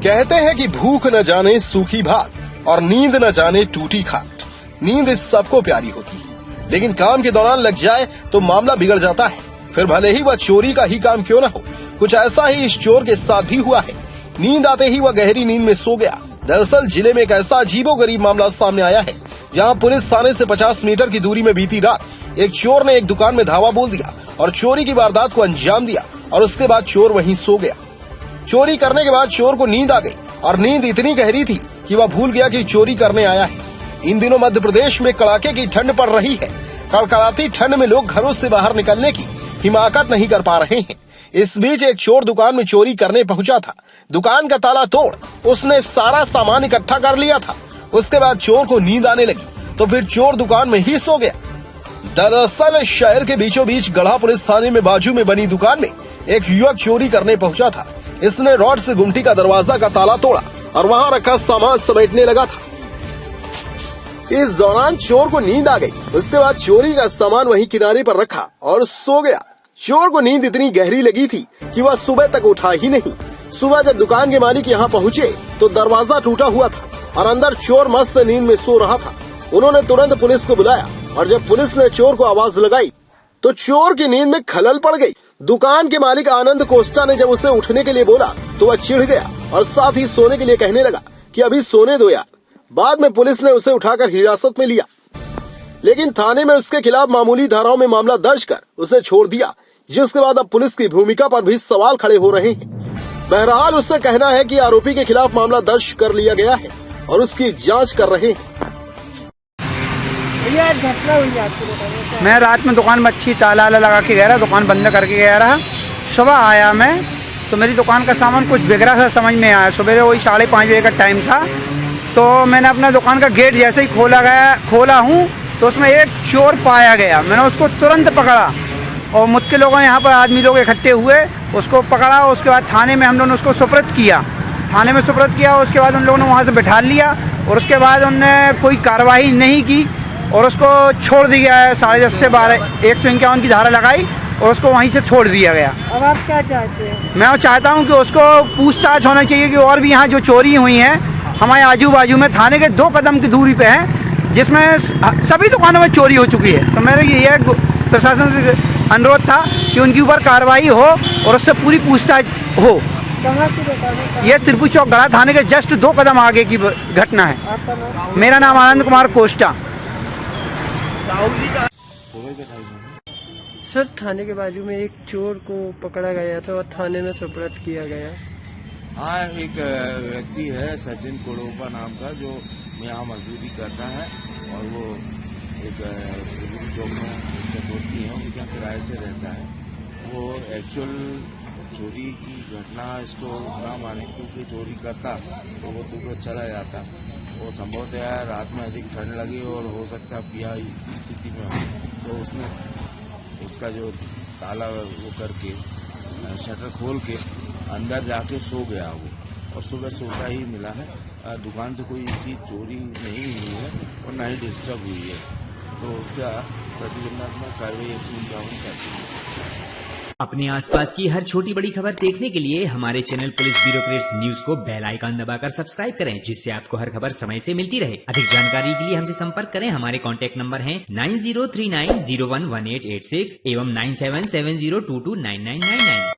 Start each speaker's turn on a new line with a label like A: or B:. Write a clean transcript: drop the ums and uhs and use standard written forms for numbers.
A: कहते हैं कि भूख न जाने सूखी भात और नींद न जाने टूटी खाट। नींद इस सबको प्यारी होती है, लेकिन काम के दौरान लग जाए तो मामला बिगड़ जाता है। फिर भले ही वह चोरी का ही काम क्यों न हो। कुछ ऐसा ही इस चोर के साथ भी हुआ है। नींद आते ही वह गहरी नींद में सो गया। दरअसल जिले में एक ऐसा अजीबोगरीब मामला सामने आया है, जहां पुलिस थाने से 50 मीटर की दूरी में बीती रात एक चोर ने एक दुकान में धावा बोल दिया और चोरी की वारदात को अंजाम दिया और उसके बाद चोर वहीं सो गया। चोरी करने के बाद चोर को नींद आ गई और नींद इतनी गहरी थी कि वह भूल गया कि चोरी करने आया है। इन दिनों मध्य प्रदेश में कड़ाके की ठंड पड़ रही है। कड़कड़ाती ठंड में लोग घरों से बाहर निकलने की हिमाकत नहीं कर पा रहे हैं। इस बीच एक चोर दुकान में चोरी करने पहुंचा था। दुकान का ताला तोड़ उसने सारा सामान इकट्ठा कर लिया था। उसके बाद चोर को नींद आने लगी तो फिर चोर दुकान में ही सो गया। दरअसल शहर के बीचों बीच गढ़ा पुलिस थाने में बाजू में बनी दुकान में एक युवक चोरी करने पहुंचा था। इसने रॉड से गुमटी का दरवाजा का ताला तोड़ा और वहां रखा सामान समेटने लगा था। इस दौरान चोर को नींद आ गई। उसके बाद चोरी का सामान वहीं किनारे पर रखा और सो गया। चोर को नींद इतनी गहरी लगी थी कि वह सुबह तक उठा ही नहीं। सुबह जब दुकान के मालिक यहाँ पहुँचे तो दरवाजा टूटा हुआ था और अंदर चोर मस्त नींद में सो रहा था। उन्होंने तुरंत पुलिस को बुलाया और जब पुलिस ने चोर को आवाज लगाई तो चोर की नींद में खलल पड़ गई। दुकान के मालिक आनंद कोस्टा ने जब उसे उठने के लिए बोला तो वह चिढ़ गया और साथ ही सोने के लिए कहने लगा कि अभी सोने दो यार। बाद में पुलिस ने उसे उठाकर हिरासत में लिया, लेकिन थाने में उसके खिलाफ मामूली धाराओं में मामला दर्ज कर उसे छोड़ दिया, जिसके बाद अब पुलिस की भूमिका पर भी सवाल खड़े हो रहे हैं। बहरहाल उसका कहना है कि आरोपी के खिलाफ मामला दर्ज कर लिया गया है और उसकी जांच कर रहे हैं।
B: मैं रात में दुकान में अच्छी ताला लगा के गया रहा, दुकान बंद करके गया रहा। सुबह आया मैं तो मेरी दुकान का सामान कुछ बिगड़ा सा समझ में आया। सुबह वही 5:30 बजे का टाइम था तो मैंने अपना दुकान का गेट जैसे ही खोला हूँ तो उसमें एक चोर पाया गया। मैंने उसको तुरंत पकड़ा और मुझके लोगों यहाँ पर आदमी लोग इकट्ठे हुए, उसको पकड़ा। उसके बाद थाने में हम लोगों ने उसको सुपुर्द किया। उसके बाद उन लोगों ने वहाँ से बिठा लिया और उसके बाद उनने कोई कार्रवाई नहीं की और उसको छोड़ दिया है। 10:30 से 12 151 की धारा लगाई और उसको वहीं से छोड़ दिया गया।
C: अब आप क्या चाहते हैं?
B: मैं चाहता हूँ कि उसको पूछताछ होना चाहिए कि और भी यहाँ जो चोरी हुई हैं हमारे आजू बाजू में थाने के 2 कदम की दूरी पे हैं, जिसमें सभी दुकानों में चोरी हो चुकी है। तो मेरा ये प्रशासन से अनुरोध था कि उनके ऊपर कार्रवाई हो और उससे पूरी पूछताछ हो।
C: कहाँ की दुकान है?
B: ये त्रिपुर चौक गढ़ा थाने के जस्ट 2 कदम आगे की घटना है।
C: आपका नाम?
B: मेरा नाम आनंद कुमार कोस्टा।
C: सर, थाने के बाजू में एक चोर को पकड़ा गया था और थाने में सुपुर्द किया गया।
D: हाँ, एक व्यक्ति है सचिन कोड़ोपा नाम का, जो यहाँ मजदूरी करता है और वो एक चौक में चतुर्थी है, उनके यहाँ किराए से रहता है। वो एक्चुअल चोरी की घटना इसको ना माने, क्योंकि चोरी करता तो वो तुरंत चला जाता। वो संभवतः रात में अधिक ठंड लगी और हो सकता पिया स्थिति में हो, तो उसने उसका जो ताला वो करके शटर खोल के अंदर जाके सो गया वो, और सुबह सोता ही मिला है। दुकान से कोई चीज़ चोरी नहीं हुई है और ना ही डिस्टर्ब हुई है, तो उसका प्रतिबंधात्मक कार्रवाई 151 करती है।
E: अपने आसपास की हर छोटी बड़ी खबर देखने के लिए हमारे चैनल पुलिस ब्यूरोक्रेट्स न्यूज को बेल आइकन दबाकर सब्सक्राइब करें, जिससे आपको हर खबर समय से मिलती रहे। अधिक जानकारी के लिए हमसे संपर्क करें। हमारे कॉन्टैक्ट नंबर हैं 9039011886 एवं 9770229999।